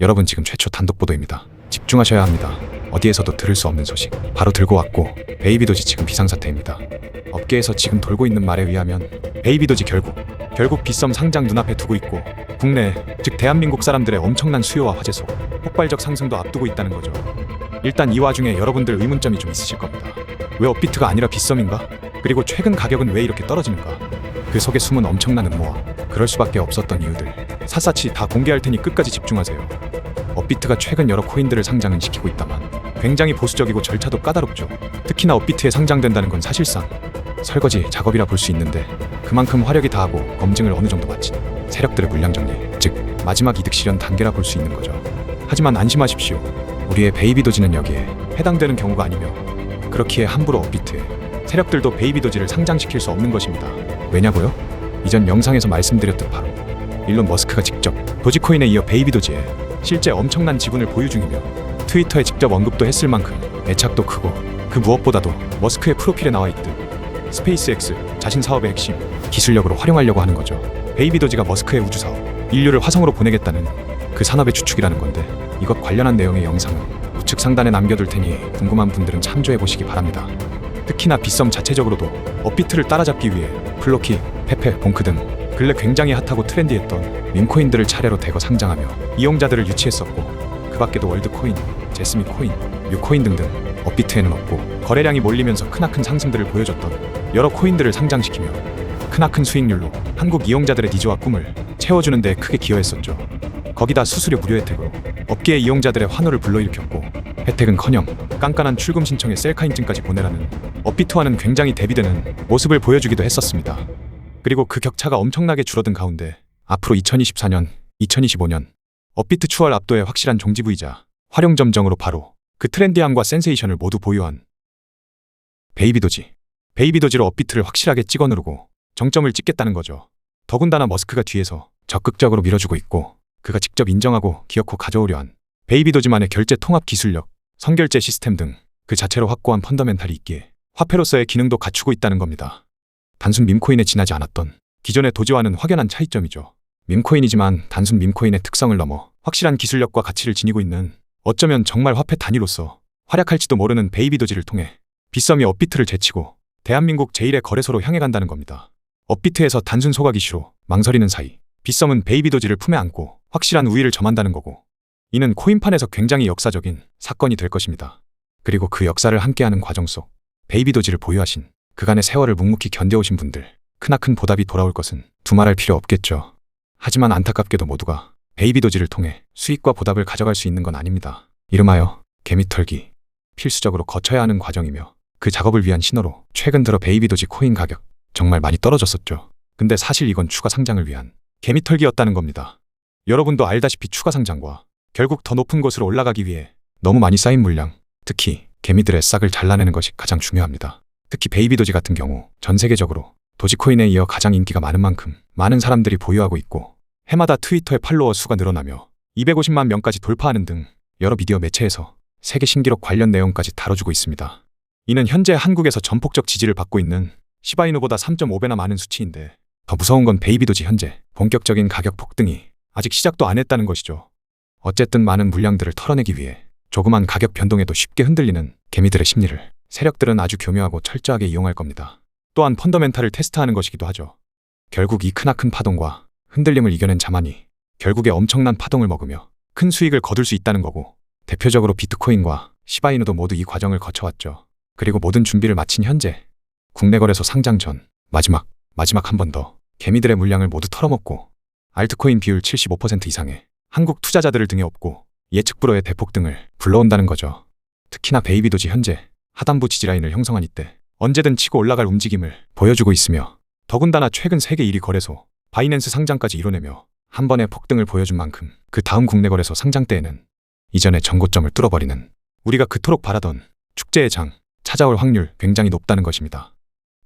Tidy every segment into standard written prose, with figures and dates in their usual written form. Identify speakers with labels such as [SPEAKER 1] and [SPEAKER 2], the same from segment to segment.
[SPEAKER 1] 여러분 지금 최초 단독 보도입니다. 집중하셔야 합니다. 어디에서도 들을 수 없는 소식 바로 들고 왔고, 베이비도지 지금 비상사태입니다. 업계에서 지금 돌고 있는 말에 의하면 베이비도지 결국 빗썸 상장 눈앞에 두고 있고, 국내 즉 대한민국 사람들의 엄청난 수요와 화제 속 폭발적 상승도 앞두고 있다는 거죠. 일단 이 와중에 여러분들 의문점이 좀 있으실 겁니다. 왜 업비트가 아니라 빗썸인가? 그리고 최근 가격은 왜 이렇게 떨어지는가? 그 속에 숨은 엄청난 음모와 그럴 수밖에 없었던 이유들 샅샅이 다 공개할 테니 끝까지 집중하세요. 업비트가 최근 여러 코인들을 상장은 시키고 있다만 굉장히 보수적이고 절차도 까다롭죠. 특히나 업비트에 상장된다는 건 사실상 설거지 작업이라 볼 수 있는데, 그만큼 화력이 다하고 검증을 어느 정도 마친 세력들의 물량 정리, 즉 마지막 이득 실현 단계라 볼 수 있는 거죠. 하지만 안심하십시오. 우리의 베이비도지는 여기에 해당되는 경우가 아니며, 그렇기에 함부로 업비트에 세력들도 베이비도지를 상장시킬 수 없는 것입니다. 왜냐고요? 이전 영상에서 말씀드렸듯 바로 일론 머스크가 직접 도지코인에 이어 베이비도지에 실제 엄청난 지분을 보유 중이며, 트위터에 직접 언급도 했을 만큼 애착도 크고, 그 무엇보다도 머스크의 프로필에 나와 있듯 스페이스X 자신 사업의 핵심 기술력으로 활용하려고 하는 거죠. 베이비도지가 머스크의 우주사업 인류를 화성으로 보내겠다는 그 산업의 주축이라는 건데, 이것 관련한 내용의 영상은 우측 상단에 남겨둘 테니 궁금한 분들은 참조해 보시기 바랍니다. 특히나 빗썸 자체적으로도 업비트를 따라잡기 위해 플로키, 페페, 봉크 등 근래 굉장히 핫하고 트렌디했던 밈코인들을 차례로 대거 상장하며 이용자들을 유치했었고, 그 밖에도 월드코인, 제스미코인, 뮤코인 등등 업비트에는 없고 거래량이 몰리면서 크나큰 상승들을 보여줬던 여러 코인들을 상장시키며 크나큰 수익률로 한국 이용자들의 니즈와 꿈을 채워주는 데 크게 기여했었죠. 거기다 수수료 무료 혜택으로 업계의 이용자들의 환호를 불러일으켰고, 혜택은커녕 깐깐한 출금 신청에 셀카 인증까지 보내라는 업비트와는 굉장히 대비되는 모습을 보여주기도 했었습니다. 그리고 그 격차가 엄청나게 줄어든 가운데 앞으로 2024년, 2025년 업비트 추월 압도의 확실한 종지부이자 활용 점정으로 바로 그 트렌디함과 센세이션을 모두 보유한 베이비도지로 업비트를 확실하게 찍어 누르고 정점을 찍겠다는 거죠. 더군다나 머스크가 뒤에서 적극적으로 밀어주고 있고, 그가 직접 인정하고 기어코 가져오려 한 베이비도지만의 결제 통합 기술력, 선결제 시스템 등 그 자체로 확고한 펀더멘탈이 있기에 화폐로서의 기능도 갖추고 있다는 겁니다. 단순 밈코인에 지나지 않았던 기존의 도지와는 확연한 차이점이죠. 밈코인이지만 단순 밈코인의 특성을 넘어 확실한 기술력과 가치를 지니고 있는, 어쩌면 정말 화폐 단위로서 활약할지도 모르는 베이비도지를 통해 빗썸이 업비트를 제치고 대한민국 제1의 거래소로 향해 간다는 겁니다. 업비트에서 단순 소각 이슈로 망설이는 사이 빗썸은 베이비도지를 품에 안고 확실한 우위를 점한다는 거고, 이는 코인판에서 굉장히 역사적인 사건이 될 것입니다. 그리고 그 역사를 함께하는 과정 속 베이비도지를 보유하신, 그간의 세월을 묵묵히 견뎌오신 분들, 크나큰 보답이 돌아올 것은 두말할 필요 없겠죠. 하지만 안타깝게도 모두가 베이비도지를 통해 수익과 보답을 가져갈 수 있는 건 아닙니다. 이름하여 개미털기, 필수적으로 거쳐야 하는 과정이며, 그 작업을 위한 신호로 최근 들어 베이비도지 코인 가격 정말 많이 떨어졌었죠. 근데 사실 이건 추가 상장을 위한 개미털기였다는 겁니다. 여러분도 알다시피 추가 상장과 결국 더 높은 곳으로 올라가기 위해 너무 많이 쌓인 물량, 특히 개미들의 싹을 잘라내는 것이 가장 중요합니다. 특히 베이비도지 같은 경우 전 세계적으로 도지코인에 이어 가장 인기가 많은 만큼 많은 사람들이 보유하고 있고, 해마다 트위터의 팔로워 수가 늘어나며 250만 명까지 돌파하는 등 여러 미디어 매체에서 세계 신기록 관련 내용까지 다뤄주고 있습니다. 이는 현재 한국에서 전폭적 지지를 받고 있는 시바이누보다 3.5배나 많은 수치인데, 더 무서운 건 베이비도지 현재 본격적인 가격 폭등이 아직 시작도 안 했다는 것이죠. 어쨌든 많은 물량들을 털어내기 위해 조그만 가격 변동에도 쉽게 흔들리는 개미들의 심리를 세력들은 아주 교묘하고 철저하게 이용할 겁니다. 또한 펀더멘탈을 테스트하는 것이기도 하죠. 결국 이 크나큰 파동과 흔들림을 이겨낸 자만이 결국에 엄청난 파동을 먹으며 큰 수익을 거둘 수 있다는 거고, 대표적으로 비트코인과 시바이누도 모두 이 과정을 거쳐왔죠. 그리고 모든 준비를 마친 현재 국내 거래소 상장 전 마지막 한 번 더 개미들의 물량을 모두 털어먹고 알트코인 비율 75% 이상의 한국 투자자들을 등에 업고 예측 불허의 대폭등을 불러온다는 거죠. 특히나 베이비도지 현재 하단부 지지라인을 형성한 이때 언제든 치고 올라갈 움직임을 보여주고 있으며, 더군다나 최근 세계 1위 거래소 바이낸스 상장까지 이뤄내며 한 번의 폭등을 보여준 만큼 그 다음 국내 거래소 상장 때에는 이전의 전고점을 뚫어버리는, 우리가 그토록 바라던 축제의 장 찾아올 확률 굉장히 높다는 것입니다.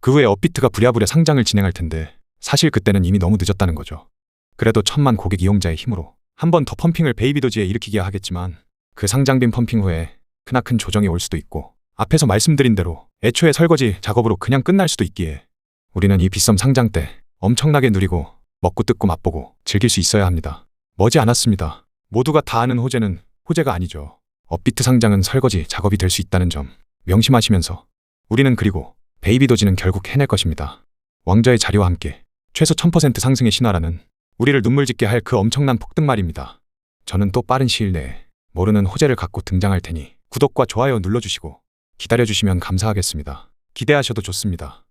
[SPEAKER 1] 그 후에 업비트가 부랴부랴 상장을 진행할 텐데 사실 그때는 이미 너무 늦었다는 거죠. 그래도 1000만 고객 이용자의 힘으로 한 번 더 펌핑을 베이비도지에 일으키기야 하겠지만, 그 상장빈 펌핑 후에 크나큰 조정이 올 수도 있고, 앞에서 말씀드린 대로 애초에 설거지 작업으로 그냥 끝날 수도 있기에 우리는 이 빗썸 상장 때 엄청나게 누리고 먹고 뜯고 맛보고 즐길 수 있어야 합니다. 머지 않았습니다. 모두가 다 아는 호재는 호재가 아니죠. 업비트 상장은 설거지 작업이 될 수 있다는 점 명심하시면서 우리는 그리고 베이비도지는 결국 해낼 것입니다. 왕좌의 자리와 함께 최소 1000% 상승의 신화라는 우리를 눈물 짓게 할 그 엄청난 폭등 말입니다. 저는 또 빠른 시일 내에 모르는 호재를 갖고 등장할 테니 구독과 좋아요 눌러주시고 기다려주시면 감사하겠습니다. 기대하셔도 좋습니다.